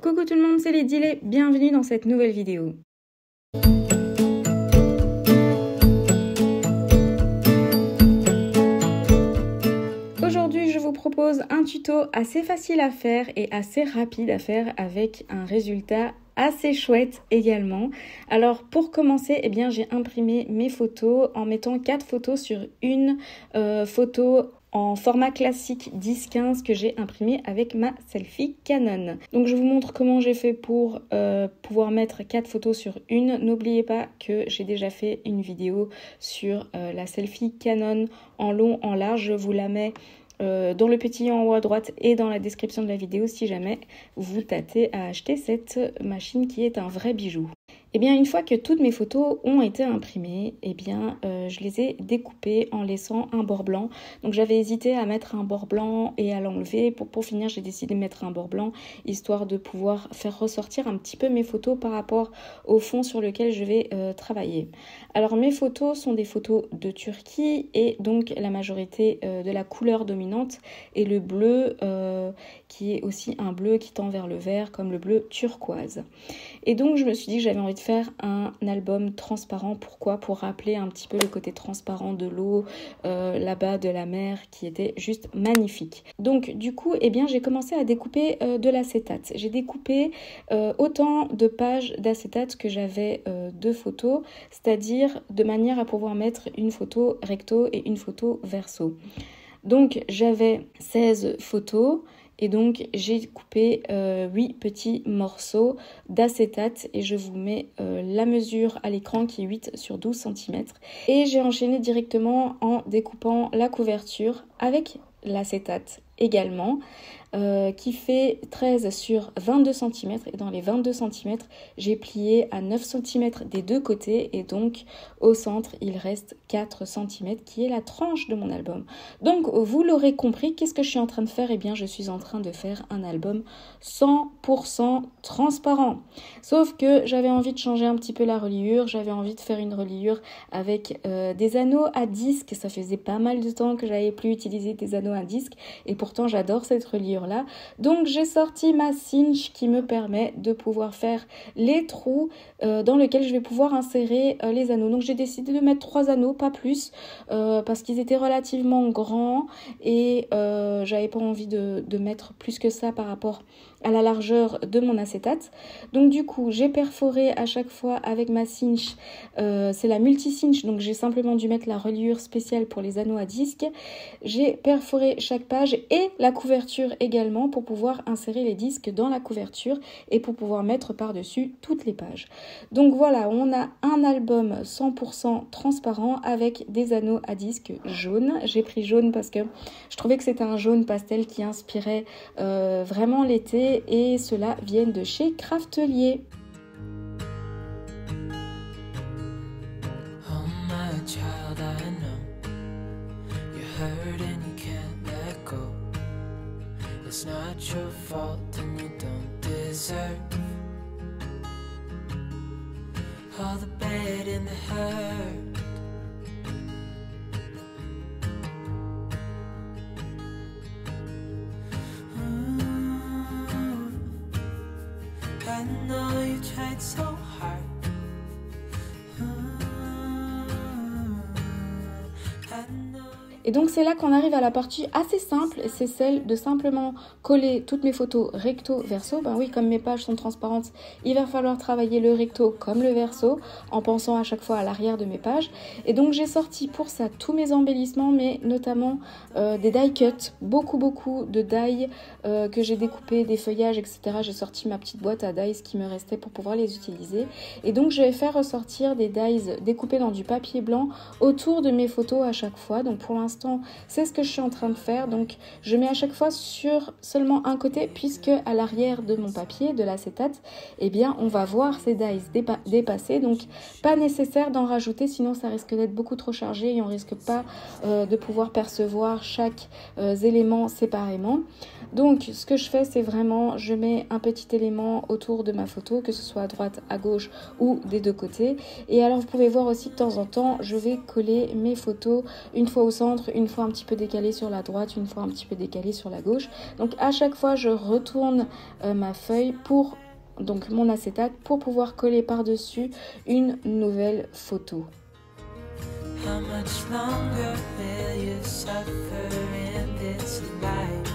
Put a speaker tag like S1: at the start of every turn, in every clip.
S1: Coucou tout le monde, c'est Lydie et bienvenue dans cette nouvelle vidéo. Aujourd'hui, je vous propose un tuto assez facile à faire et assez rapide à faire avec un résultat assez chouette également. Alors pour commencer, j'ai imprimé mes photos en mettant 4 photos sur une photo en format classique 10-15 que j'ai imprimé avec ma selfie Canon. Donc je vous montre comment j'ai fait pour pouvoir mettre 4 photos sur une. N'oubliez pas que j'ai déjà fait une vidéo sur la selfie Canon en long, en large. Je vous la mets dans le petit en haut à droite et dans la description de la vidéo si jamais vous tâtez à acheter cette machine qui est un vrai bijou. Une fois que toutes mes photos ont été imprimées, je les ai découpées en laissant un bord blanc. Donc j'avais hésité à mettre un bord blanc et à l'enlever. Pour finir, j'ai décidé de mettre un bord blanc, histoire de pouvoir faire ressortir un petit peu mes photos par rapport au fond sur lequel je vais travailler. Alors mes photos sont des photos de Turquie et donc la majorité de la couleur dominante est le bleu qui est aussi un bleu qui tend vers le vert comme le bleu turquoise. Et donc je me suis dit que j'avais envie de faire un album transparent. Pourquoi? Pour rappeler un petit peu le côté transparent de l'eau là-bas de la mer qui était juste magnifique. Donc du coup j'ai commencé à découper de l'acétate. J'ai découpé autant de pages d'acétate que j'avais de photos, c'est-à-dire de manière à pouvoir mettre une photo recto et une photo verso. Donc j'avais 16 photos. Et donc j'ai coupé 8 petits morceaux d'acétate et je vous mets la mesure à l'écran qui est 8 sur 12 cm. Et j'ai enchaîné directement en découpant la couverture avec l'acétate également, qui fait 13 sur 22 cm et dans les 22 cm j'ai plié à 9 cm des deux côtés et donc au centre il reste 4 cm qui est la tranche de mon album. Donc vous l'aurez compris, qu'est-ce que je suis en train de faire? Je suis en train de faire un album 100% transparent, sauf que j'avais envie de changer un petit peu la reliure, j'avais envie de faire une reliure avec des anneaux à disque. Ça faisait pas mal de temps que j'avais plus utilisé des anneaux à disque et pourtant j'adore cette reliure là. Donc j'ai sorti ma cinch qui me permet de pouvoir faire les trous dans lesquels je vais pouvoir insérer les anneaux. Donc j'ai décidé de mettre 3 anneaux, pas plus, parce qu'ils étaient relativement grands et j'avais pas envie de mettre plus que ça par rapport à la largeur de mon acétate. Donc du coup j'ai perforé à chaque fois avec ma cinch, c'est la multi cinch, donc j'ai simplement dû mettre la reliure spéciale pour les anneaux à disque. J'ai perforé chaque page et la couverture également pour pouvoir insérer les disques dans la couverture et pour pouvoir mettre par-dessus toutes les pages. Donc voilà, on a un album 100% transparent avec des anneaux à disque jaunes. J'ai pris jaune parce que je trouvais que c'était un jaune pastel qui inspirait vraiment l'été et ceux-là viennent de chez Craftelier.
S2: It's not your fault and you don't deserve all the bad and the hurt. I know you tried so hard.
S1: Et donc c'est là qu'on arrive à la partie assez simple, c'est celle de simplement coller toutes mes photos recto verso. Oui, comme mes pages sont transparentes, il va falloir travailler le recto comme le verso en pensant à chaque fois à l'arrière de mes pages. Et donc j'ai sorti pour ça tous mes embellissements, mais notamment des die cuts, beaucoup de die que j'ai découpé, des feuillages, etc. J'ai sorti ma petite boîte à dies qui me restait pour pouvoir les utiliser. Et donc je vais faire ressortir des dies découpés dans du papier blanc autour de mes photos à chaque fois. Donc pour l'instant, c'est ce que je suis en train de faire. Donc je mets à chaque fois sur seulement un côté, puisque à l'arrière de mon papier, de l'acétate, on va voir ces dies dépasser. Donc pas nécessaire d'en rajouter, sinon ça risque d'être beaucoup trop chargé et on risque pas de pouvoir percevoir chaque élément séparément. Donc ce que je fais, c'est vraiment, je mets un petit élément autour de ma photo, que ce soit à droite, à gauche ou des deux côtés. Et alors vous pouvez voir aussi de temps en temps, je vais coller mes photos une fois au centre, une fois un petit peu décalée sur la droite, une fois un petit peu décalée sur la gauche. Donc à chaque fois, je retourne ma feuille pour donc mon acétate pour pouvoir coller par-dessus une nouvelle photo.
S2: How much longer will you suffer in this life?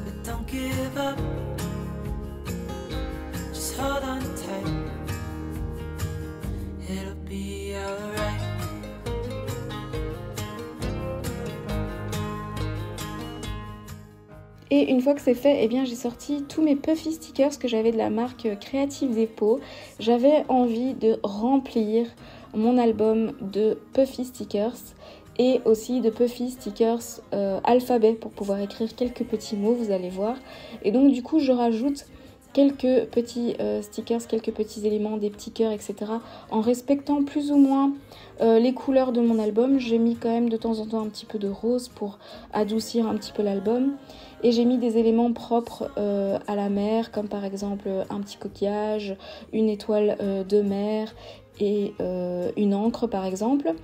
S2: But don't give up, just hold on tight, it'll be alright.
S1: Et une fois que c'est fait, eh bien j'ai sorti tous mes puffy stickers que j'avais de la marque Creative Depot. J'avais envie de remplir mon album de puffy stickers et aussi de puffy stickers alphabet pour pouvoir écrire quelques petits mots, vous allez voir. Et donc du coup je rajoute quelques petits stickers, quelques petits éléments, des petits cœurs, etc. en respectant plus ou moins les couleurs de mon album. J'ai mis quand même de temps en temps un petit peu de rose pour adoucir un petit peu l'album. Et j'ai mis des éléments propres à la mer, comme par exemple un petit coquillage, une étoile de mer et une encre par exemple.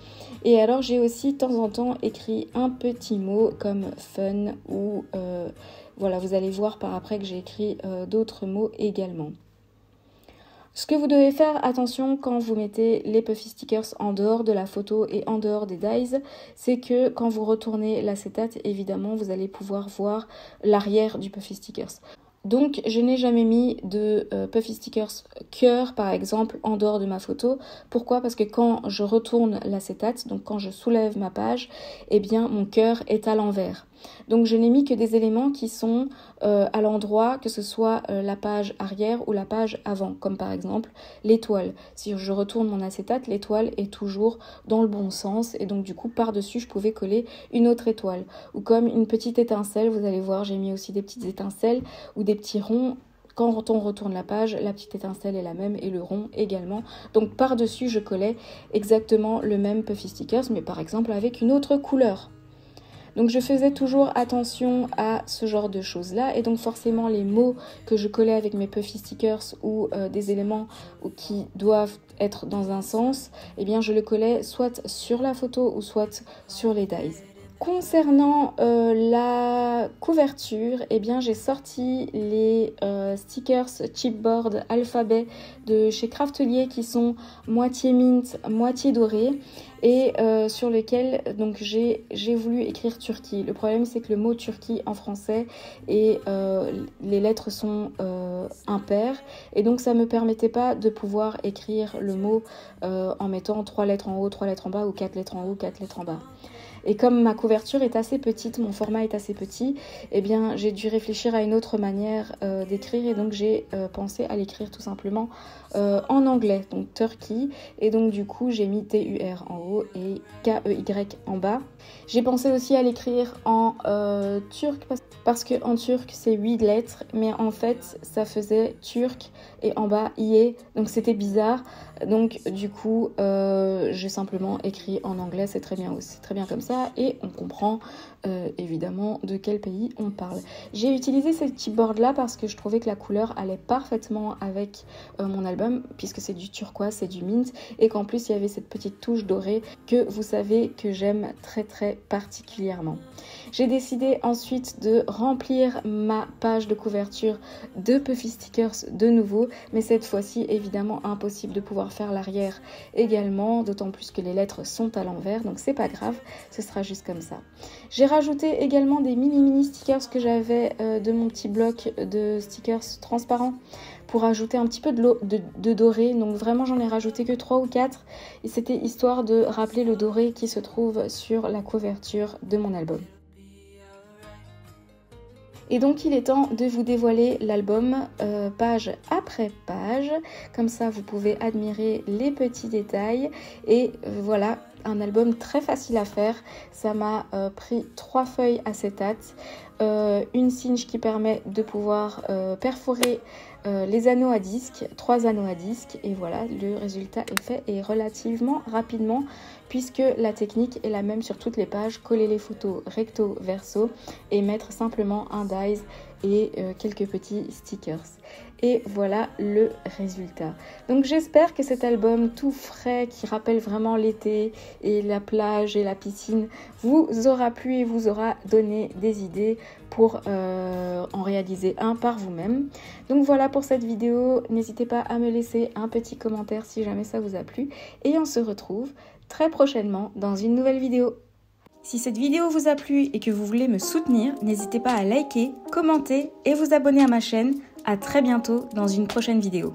S1: Et alors j'ai aussi de temps en temps écrit un petit mot comme fun ou voilà, vous allez voir par après que j'ai écrit d'autres mots également. Ce que vous devez faire attention quand vous mettez les puffy stickers en dehors de la photo et en dehors des dies, c'est que quand vous retournez l'acétate, évidemment, vous allez pouvoir voir l'arrière du puffy stickers. Donc je n'ai jamais mis de puffy stickers cœur par exemple en dehors de ma photo. Pourquoi? Parce que quand je retourne l'acétate, donc quand je soulève ma page, eh bien mon cœur est à l'envers. Donc je n'ai mis que des éléments qui sont à l'endroit, que ce soit la page arrière ou la page avant, comme par exemple l'étoile. Si je retourne mon acétate, l'étoile est toujours dans le bon sens et donc du coup par-dessus je pouvais coller une autre étoile. Ou comme une petite étincelle, vous allez voir j'ai mis aussi des petites étincelles ou des petits ronds. Quand on retourne la page, la petite étincelle est la même et le rond également. Donc par-dessus je collais exactement le même puffy stickers mais par exemple avec une autre couleur. Donc je faisais toujours attention à ce genre de choses-là et donc forcément les mots que je collais avec mes puffy stickers ou des éléments qui doivent être dans un sens, eh bien je le collais soit sur la photo ou soit sur les dies. Concernant la couverture, eh bien j'ai sorti les stickers chipboard alphabet de chez Craftelier qui sont moitié mint, moitié doré et sur lesquels donc j'ai voulu écrire Turquie. Le problème c'est que le mot Turquie en français et les lettres sont impaires et donc ça me permettait pas de pouvoir écrire le mot en mettant 3 lettres en haut, 3 lettres en bas ou 4 lettres en haut, 4 lettres en bas. Et comme ma couverture est assez petite, mon format est assez petit, eh bien j'ai dû réfléchir à une autre manière d'écrire et donc j'ai pensé à l'écrire tout simplement en anglais, donc Turkey, et donc du coup j'ai mis T-U-R en haut et K-E-Y en bas. J'ai pensé aussi à l'écrire en turc parce que en turc c'est 8 lettres, mais en fait ça faisait turc et en bas IE, donc c'était bizarre. Donc du coup j'ai simplement écrit en anglais, c'est très bien aussi, très bien comme ça et on comprend évidemment de quel pays on parle. J'ai utilisé ce chipboard là parce que je trouvais que la couleur allait parfaitement avec mon album puisque c'est du turquoise, c'est du mint et qu'en plus il y avait cette petite touche dorée que vous savez que j'aime très très particulièrement. J'ai décidé ensuite de remplir ma page de couverture de puffy stickers de nouveau, mais cette fois-ci évidemment impossible de pouvoir faire l'arrière également, d'autant plus que les lettres sont à l'envers, donc c'est pas grave, ce sera juste comme ça. J'ai rajouté également des mini stickers que j'avais de mon petit bloc de stickers transparents pour ajouter un petit peu de doré, donc vraiment j'en ai rajouté que 3 ou 4 et c'était histoire de rappeler le doré qui se trouve sur la couverture de mon album. Et donc il est temps de vous dévoiler l'album page après page, comme ça vous pouvez admirer les petits détails et voilà, un album très facile à faire. Ça m'a pris 3 feuilles acétate, une cinge qui permet de pouvoir perforer les anneaux à disque, 3 anneaux à disque, et voilà, le résultat est fait et relativement rapidement puisque la technique est la même sur toutes les pages, coller les photos recto verso et mettre simplement un dies et quelques petits stickers. Et voilà le résultat. Donc j'espère que cet album tout frais qui rappelle vraiment l'été et la plage et la piscine vous aura plu et vous aura donné des idées pour en réaliser un par vous-même. Donc voilà pour cette vidéo. N'hésitez pas à me laisser un petit commentaire si jamais ça vous a plu. Et on se retrouve très prochainement dans une nouvelle vidéo. Si cette vidéo vous a plu et que vous voulez me soutenir, n'hésitez pas à liker, commenter et vous abonner à ma chaîne. À très bientôt dans une prochaine vidéo.